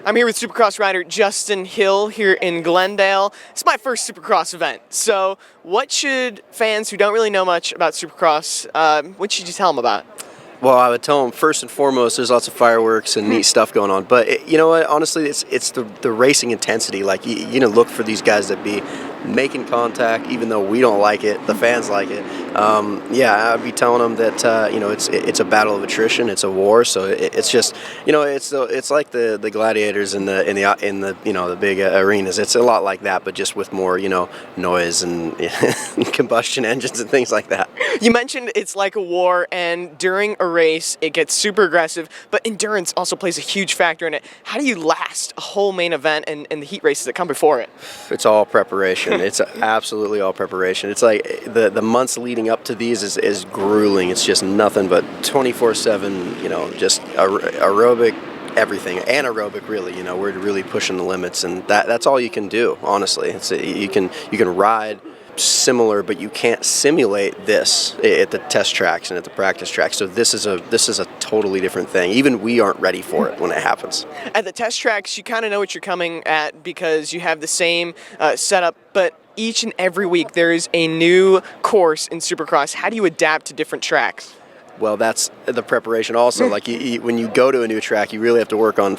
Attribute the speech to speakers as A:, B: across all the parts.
A: I'm here with Supercross rider Justin Hill here in Glendale. It's my first Supercross event. So what should fans who don't really know much about Supercross, what should you tell them about?
B: Well, I would tell them first and foremost, there's lots of fireworks and neat stuff going on. But you know what? Honestly, it's the racing intensity. Like you know, look for these guys that be making contact, even though we don't like it. The fans like it. Yeah, I'd be telling them that you know it's a battle of attrition. It's a war. So it's just it's like the gladiators in the you know the big arenas. It's a lot like that, but just with more noise and combustion engines and things like that.
A: You mentioned it's like a war, and during a race it gets super aggressive, but endurance also plays a huge factor in it. How do you last a whole main event and the heat races that come before it?
B: It's all preparation. It's absolutely all preparation. It's like the months leading up to these is grueling. It's just nothing but 24/7, just aerobic, everything, anaerobic really. We're really pushing the limits, and that's all you can do, honestly. You can ride similar, but you can't simulate this at the test tracks and at the practice tracks. So this is a totally different thing. Even we aren't ready for it when it happens.
A: At the test tracks, you kind of know what you're coming at because you have the same setup, but each and every week there is a new course in Supercross. How do you adapt to different tracks?
B: Well, that's the preparation also. Like when you go to a new track, you really have to work on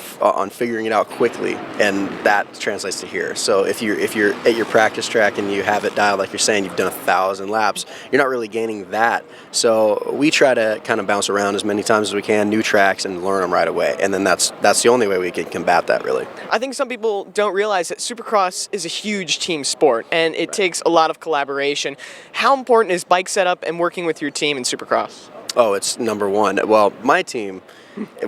B: figuring it out quickly, and that translates to here. So if you're at your practice track and you have it dialed, like you're saying, you've done 1,000 laps, you're not really gaining that. So we try to kind of bounce around as many times as we can, new tracks, and learn them right away. And then that's the only way we can combat that, really.
A: I think some people don't realize that Supercross is a huge team sport, and it takes a lot of collaboration. How important is bike setup and working with your team in Supercross?
B: Oh, it's number one. Well, my team,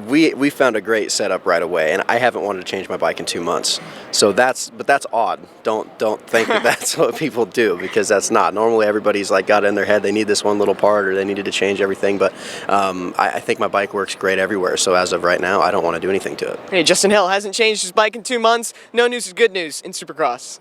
B: we found a great setup right away, and I haven't wanted to change my bike in 2 months. So that's odd. Don't think that that's what people do, because that's not. Normally everybody's like got it in their head they need this one little part or they needed to change everything, but I think my bike works great everywhere. So as of right now, I don't want to do anything to it.
A: Hey, Justin Hill hasn't changed his bike in 2 months. No news is good news in Supercross.